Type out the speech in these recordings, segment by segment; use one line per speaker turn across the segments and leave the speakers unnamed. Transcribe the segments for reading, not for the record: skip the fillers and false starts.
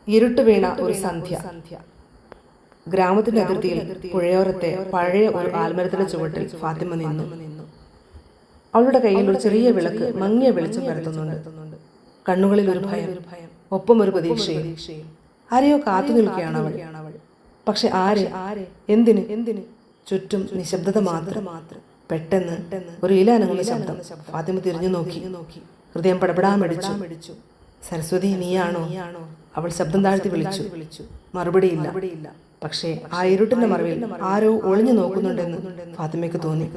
ഇരുട്ട് വീണ ഒരു സന്ധ്യ. ഗ്രാമത്തിന്റെ അതിർത്തിയിൽ പുഴയോരത്തെ പഴയ ഒരു ആൽമരത്തിന്റെ ചുവട്ടിൽ ഫാത്തിമ നിന്നു. അവളുടെ കയ്യിൽ ഒരു ചെറിയ വിളക്ക് മങ്ങിയ വെളിച്ചം പരത്തുന്നുണ്ട്. കണ്ണുകളിൽ ഒരു ഭയം, ഒപ്പം ഒരു പ്രതീക്ഷയും. ആരെയോ കാത്തു നിൽക്കുകയാണ് അവൾ. പക്ഷെ ആരെ? എന്തിന്? ചുറ്റും നിശബ്ദത മാത്രം. പെട്ടെന്ന് ഒരു ഇല അനങ്ങുന്ന ശബ്ദം. ഫാത്തിമ തിരിഞ്ഞു നോക്കി. ഹൃദയം പടപടാമടിച്ചു. സരസ്വതി, നീയാണോ? അവൾ ശബ്ദം താഴ്ത്തി വിളിച്ചു. മറുപടിയില്ല. പക്ഷേ ആ ഇരുട്ടിന്റെ മറവിൽ ആരോ ഒളിഞ്ഞു നോക്കുന്നുണ്ടെന്ന് ഫാത്തിമയ്ക്ക് തോന്നി.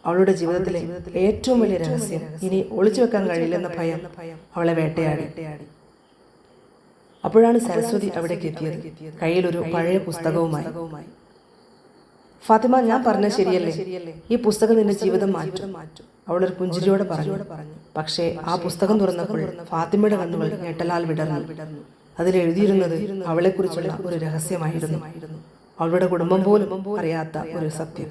അവളുടെ ജീവിതത്തിലെ ഏറ്റവും വലിയ രഹസ്യം ഇനി ഒളിച്ചു വെക്കാൻ കഴിയില്ലെന്ന ഭയം അവളെ വേട്ടയാടി. അപ്പോഴാണ് സരസ്വതി അവിടേക്ക് എത്തിയത്, കയ്യിലൊരു പഴയ പുസ്തകവുമായി. ഫാത്തിമ, ഞാൻ പറഞ്ഞ ശരിയല്ലേ? ഈ പുസ്തകം നിന്റെ ജീവിതം മാറ്റും. അവളൊരു പുഞ്ചിരിയോടെ പറഞ്ഞു. പക്ഷേ ആ പുസ്തകം തുറന്നപ്പോൾ ഫാത്തിമയുടെ കണ്ണുകൾ ഞെട്ടലാൽ വിടർന്നു. അതിലെഴുതിയിരുന്നത് അവളെക്കുറിച്ചുള്ള ഒരു രഹസ്യമായിരുന്നു. അവളുടെ കുടുംബം പോലും അറിയാത്ത ഒരു സത്യം.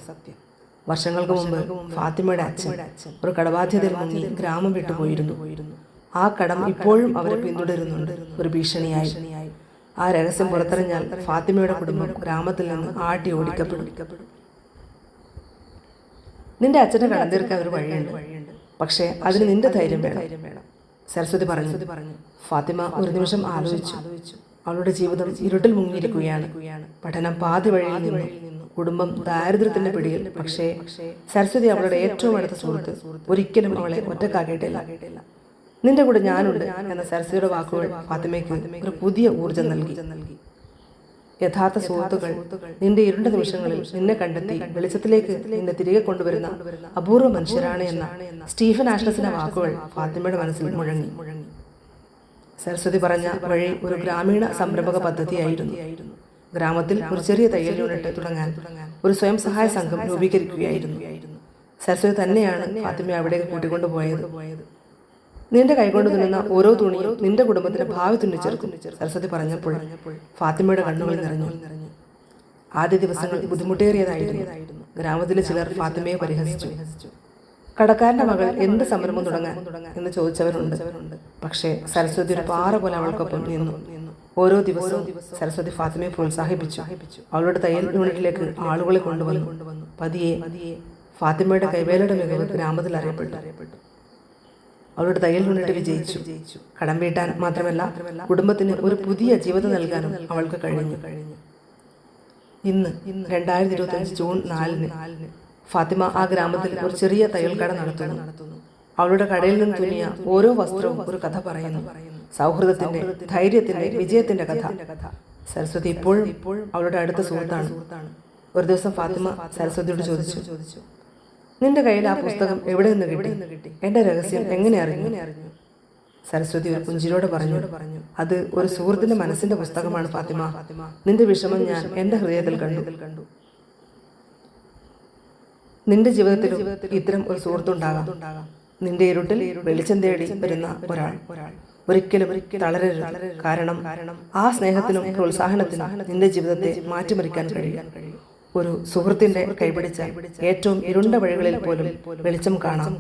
വർഷങ്ങൾക്ക് മുമ്പ് ഫാത്തിമയുടെ അച്ഛൻ ഒരു കടബാധ്യതയിൽ മുങ്ങി ഗ്രാമം വിട്ടുപോയിരുന്നു. ആ കടം ഇപ്പോഴും അവരെ പിന്തുടരുന്നുണ്ട്, ഒരു ഭീഷണിയായി. ആ രഹസ്യം പുറത്തറിഞ്ഞാൽ ഫാത്തിമയുടെ കുടുംബം ഗ്രാമത്തിൽ നിന്ന് ആട്ടി ഓടിക്കപ്പെടും. നിന്റെ അച്ഛനെ കടം തീർക്കാൻ ഒരു വഴിയുണ്ട്, പക്ഷേ അതിന് നിന്റെ ധൈര്യം വേണം, സരസ്വതി പറഞ്ഞു. ഫാത്തിമ ഒരു നിമിഷം ആലോചിച്ചു. അവളുടെ ജീവിതം ഇരുട്ടിൽ മുങ്ങിയിരിക്കുകയാണ്. പഠനം പാതി വഴിയിൽ നിന്നു. കുടുംബം ദാരിദ്ര്യത്തിന്റെ പിടിയിൽ. പക്ഷേ സരസ്വതി, അവളുടെ ഏറ്റവും അടുത്ത സുഹൃത്ത്, ഒരിക്കലും അവളെ ഒറ്റക്കാക്കിയിട്ടില്ല. നിന്റെ കൂടെ ഞാനുണ്ട് എന്ന സരസ്വതിയുടെ വാക്കുകൾ ഫാത്തിമയ്ക്ക് ഒരു പുതിയ ഊർജം നൽകി. യഥാർത്ഥ സുഹൃത്തുക്കൾ നിന്റെ ഇരുണ്ട നിമിഷങ്ങളിൽ നിന്നെ കണ്ടെത്തി വെളിച്ചത്തിലേക്ക് നിന്നെ തിരികെ കൊണ്ടുവരുന്ന അപൂർവ മനുഷ്യരാണ് എന്ന സ്റ്റീഫൻ ആഷ്ലസിന്റെ വാക്കുകൾ ഫാത്തിമയുടെ മനസ്സിൽ മുഴങ്ങി. സരസ്വതി പറഞ്ഞ വഴി ഒരു ഗ്രാമീണ സംരംഭക പദ്ധതിയായിരുന്നു. ഗ്രാമത്തിൽ ഒരു ചെറിയ തയ്യൽ യൂണിറ്റ് തുടങ്ങാൻ ഒരു സ്വയം സഹായ സംഘം രൂപീകരിക്കുകയായിരുന്നു. സരസ്വതി തന്നെയാണ് ഫാത്തിമയെ അവിടേക്ക് കൂട്ടിക്കൊണ്ടുപോയത്. നിന്റെ കൈകൊണ്ട് തുന്നുന്ന ഓരോ തുണിയും നിന്റെ കുടുംബത്തിന്റെ ഭാവി തുന്നിച്ചേർക്കും, സരസ്വതി പറഞ്ഞപ്പോൾ ഫാത്തിമയുടെ കണ്ണുകൾ നിറഞ്ഞു. ആദ്യ ദിവസങ്ങൾ ബുദ്ധിമുട്ടേറിയതായിരുന്നു. ഗ്രാമത്തിലെ ചിലർ ഫാത്തിമയെ പരിഹസിച്ചു. കടക്കാരന്റെ മകൾ എന്ത് സംരംഭം തുടങ്ങാൻ എന്ന് ചോദിച്ചവരുണ്ട്. പക്ഷേ സരസ്വതി ഒരു പാറ പോലെ അവൾക്കൊപ്പം നിന്നു. ഓരോ ദിവസവും സരസ്വതി ഫാത്തിമയെ പ്രോത്സാഹിപ്പിച്ചു. അവളുടെ തയ്യൽ യൂണിറ്റിലേക്ക് ആളുകളെ കൊണ്ടുവന്നു. പതിയെ ഫാത്തിമയുടെ കൈവേലയുടെ മികവ് ഗ്രാമത്തിൽ അറിയപ്പെട്ടു. അവളുടെ തയ്യൽ യൂണിറ്റ് വിജയിച്ചു. കടം വീട്ടാൻ മാത്രമല്ല, കുടുംബത്തിന് ഒരു പുതിയ ജീവിതം നൽകാനും അവൾക്ക് കഴിഞ്ഞു. ഇന്ന് 2025 ജൂൺ 4 ഫാത്തിമ ആ ഗ്രാമത്തിൽ ഒരു ചെറിയ തയ്യൽ കട നടത്തുന്നു. അവളുടെ കടയിൽ നിന്ന് തുന്നിയ ഓരോ വസ്ത്രവും ഒരു കഥ പറയുന്നു. സൗഹൃദത്തിന്റെ, ധൈര്യത്തിന്റെ, വിജയത്തിന്റെ കഥ. സരസ്വതി ഇപ്പോഴും അവളുടെ അടുത്ത സുഹൃത്താണ്. ഒരു ദിവസം ഫാത്തിമ സരസ്വതിയോട് ചോദിച്ചു, നിന്റെ കയ്യിൽ ആ പുസ്തകം എവിടെ നിന്ന് കിട്ടി? എന്റെ രഹസ്യം എങ്ങനെ അറിഞ്ഞു? സരസ്വതി ഒരു പുഞ്ചിരിയോടെ പറഞ്ഞു, അത് ഒരു സുഹൃത്തിന്റെ മനസ്സിന്റെ പുസ്തകമാണ് ഫാത്തിമ. നിന്റെ വിഷമം ഞാൻ എന്റെ ഹൃദയത്തിൽ കണ്ടു. നിന്റെ ജീവിതത്തിലും ഇത്തരം ഒരു സുഹൃത്തുണ്ടാകാം. നിന്റെ ഇരുട്ടിൽ വെളിച്ചം തേടി വരുന്ന ഒരാൾ. ഒരിക്കലും തളരരുത്. കാരണം ആ സ്നേഹത്തിനും പ്രോത്സാഹനത്തിനും നിന്റെ ജീവിതത്തെ മാറ്റിമറിക്കാൻ കഴിയും. ഒരു സുഹൃത്തിന്റെ കൈപിടിച്ച ഏറ്റവും ഇരുണ്ട വഴികളിൽ പോലും വെളിച്ചം കാണാം.